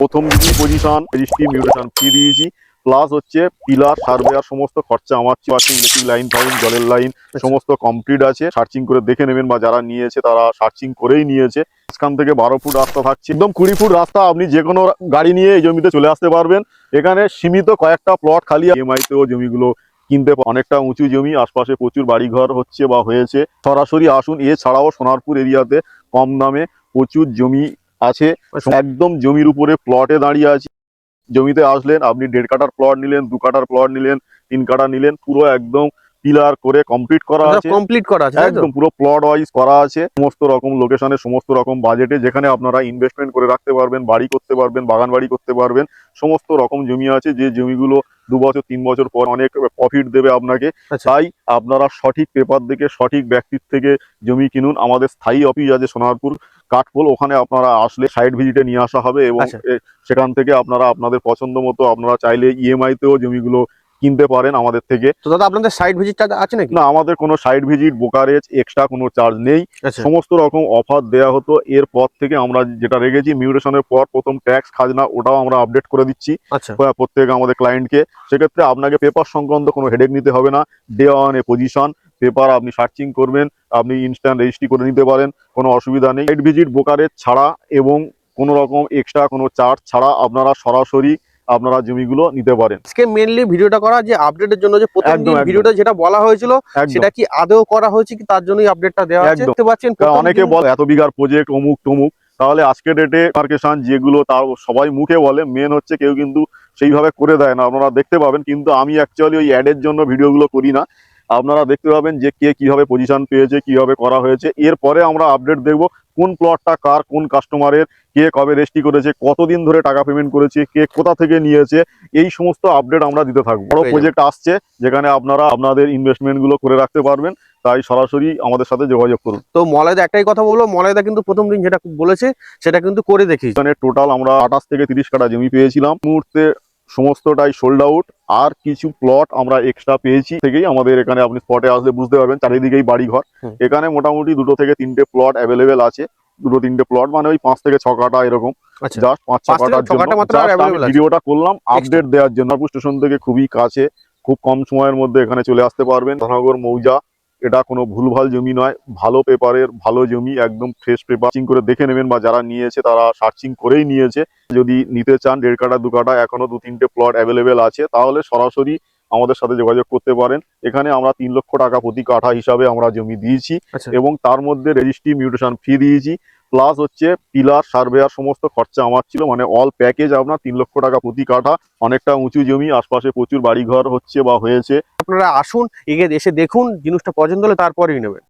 প্রথম দিনই position registry mutation ফি দিয়েছি, প্লাস হচ্ছে পিলার সার্ভেয়ার সমস্ত খরচা আমার, ওয়াশিং ইলেকট্রিক লাইন ফাইন জলের লাইন সমস্ত কমপ্লিট আছে। সার্চিং করে দেখে নেবেন, বা যারা নিয়েছে তারা সার্চিং করেই নিয়েছে। এখান থেকে 12 ফুট রাস্তা থাকছে, একদম 20 ফুট রাস্তা। আপনি যে কোনো গাড়ি নিয়ে এই জমিতে চলে আসতে পারবেন। এখানে সীমিত কয়েকটা প্লট খালি, ইএমআইতেও জমিগুলো কিনতে অনেকটা উঁচু জমি, আশপাশে প্রচুর বাড়িঘর হচ্ছে বা হয়েছে। সরাসরি আসুন। এছাড়াও সোনারপুর এরিয়াতে কম দামে প্রচুর জমি আছে, একদম জমির উপরে প্লটে দাঁড়িয়ে আছে। জমিতে আসলেন, আপনি 1.5 কাঠার প্লট নিলেন, 2 কাঠার প্লট নিলেন, 3 কাঠা নিলেন, পুরো একদম পিলার করে কমপ্লিট করা আছে, একদম পুরো প্লট ওয়াইজ করা আছে। সমস্ত রকম লোকেশনে, সমস্ত রকম বাজেটে, যেখানে আপনারা ইনভেস্টমেন্ট করে রাখতে পারবেন, বাড়ি করতে পারবেন, বাগান বাড়ি করতে পারবেন। সমস্ত রকম জমি আছে, যে জমিগুলো 2 বছর 3 বছর পর অনেক প্রফিট দেবে আপনাকে। তাই আপনারা সঠিক পেপার দেখে সঠিক ব্যক্তির থেকে জমি কিনুন। আমাদের স্থায়ী অফিস আছে সোনারপুর কাঠপোল, ওখানে আপনারা আসলে সাইট ভিজিটে নিয়ে আসা হবে, এবং সেখান থেকে আপনারা আপনাদের পছন্দ মতো আপনারা চাইলে ইএমআই-তেও জমিগুলো কিনতে পারেন আমাদের থেকে। তো দাদা আপনাদের সাইট ভিজিটটা আছে নাকি? না, আমাদের কোনো সাইট ভিজিট, ব্রোকারেজ, এক্সট্রা কোনো চার্জ নেই। সমস্ত রকম অফার দেয়া হতো। এরপর থেকে আমরা যেটা রেখেছি, মিউটেশনের পর প্রথম ট্যাক্স খাজনা, ওটাও আমরা আপডেট করে দিচ্ছি প্রত্যেক আমাদের ক্লায়েন্টকে। সেক্ষেত্রে আপনাকে পেপার সংক্রান্ত কোনো হেডেক নিতে হবে না। ডে ওয়ান এ পজিশন পেপার আপনি সার্চিং করবেন, আপনি ইনস্ট্যান্ট রেজিস্ট্রি করে নিতে পারেন, কোনো অসুবিধা নেই। সাইট ভিজিট, ব্রোকারেজ ছাড়া এবং কোনো রকম এক্সট্রা কোনো চার্জ ছাড়া আপনারা সরাসরি আপনারা জমিগুলো নিতে পারেন। আজকে মেইনলি ভিডিওটা করা যে আপডেটের জন্য, যে প্রথম দিন ভিডিওটা যেটা বলা হয়েছিল সেটা কি আদৌ করা হয়েছে কি, তার জন্যই আপডেটটা দেওয়া হচ্ছে। দেখতে পাচ্ছেন অনেকে বলে এত বিঘার প্রজেক্ট অমুক তমুক, তাহলে আজকের ডেটে মার্কেশন যেগুলো তার সবাই মুখে বলে, মেন হচ্ছে কেউ কিন্তু সেইভাবে করে দেয় না। আপনারা দেখতে পাবেন, কিন্তু আমি অ্যাকচুয়ালি ওই অ্যাডের জন্য ভিডিওগুলো করি না। আপনারা দেখতে পাবেন যে কে কিভাবে পজিশন পেয়েছে, কিভাবে করা হয়েছে। এরপরে আমরা আপডেট দেখব কোন প্লটটা কার, কোন কাস্টমারের, কে কবে রেজিস্ট্রি করেছে, কতদিন ধরে টাকা পেমেন্ট করেছে, কে কোথা থেকে নিয়েছে, এই সমস্ত আপডেট আমরা দিতে থাকবো। বড় প্রজেক্ট আসছে, যেখানে আপনারা আপনাদের ইনভেস্টমেন্ট গুলো করে রাখতে পারবেন। তাই সরাসরি আমাদের সাথে যোগাযোগ করুন। তো মলয়দা একটাই কথা বলবো, মলয়দা কিন্তু প্রথম দিন যেটা বলেছে সেটা কিন্তু করে দেখি। এখানে টোটাল আমরা 28 থেকে 30 কাঠা জমি পেয়েছিলাম, মুহূর্তে সমস্তটাই সোল্ড আউট। আর কিছু প্লট আমরা এক্সট্রা পেয়েছি থেকেই আমাদের এখানে, আপনি স্পটে আসলে বুঝতে পারবেন, চারিদিকেই বাড়ি ঘর। এখানে মোটামুটি 2 থেকে 3টে প্লট অ্যাভেলেবেল আছে। 2-3টে প্লট মানে ওই 5 থেকে 6 কাঠা এরকম, জাস্ট 5-6 কাঠার জন্য ভিডিওটা করলাম আপডেট দেওয়ার জন্য। স্টেশন থেকে খুবই কাছে, খুব কম সময়ের মধ্যে এখানে চলে আসতে পারবেন। ধনগর মৌজা, এটা কোনো ভুলভাল জমি নয়, ভালো পেপারের ভালো জমি, একদম ফ্রেশ পেপার। সার্চিং করে দেখে নেবেন, বা যারা নিয়েছে তারা সার্চিং করেই নিয়েছে। যদি নিতে চান 1.5 কাঠা 2 কাঠা, এখনো 2-3টে প্লট অ্যাভেলেবেল আছে, তাহলে সরাসরি আমাদের সাথে যোগাযোগ করতে পারেন। এখানে আমরা 3 লক্ষ টাকা প্রতি কাঠা হিসাবে আমরা জমি দিয়েছি, এবং তার মধ্যে রেজিস্ট্রি মিউটেশন ফি দিয়েছি, প্লাস হচ্ছে পিলার সার্ভেয়ার সমস্ত খরচা আমার ছিল। মানে অল প্যাকেজ আপনার 3 লক্ষ টাকা প্রতি কাঠা। অনেকটা উঁচু জমি, আশপাশে প্রচুর বাড়িঘর হচ্ছে বা হয়েছে। আপনারা আসুন, এসে দেখুন, জিনিসটা পছন্দ হলে তারপরেই নেবেন।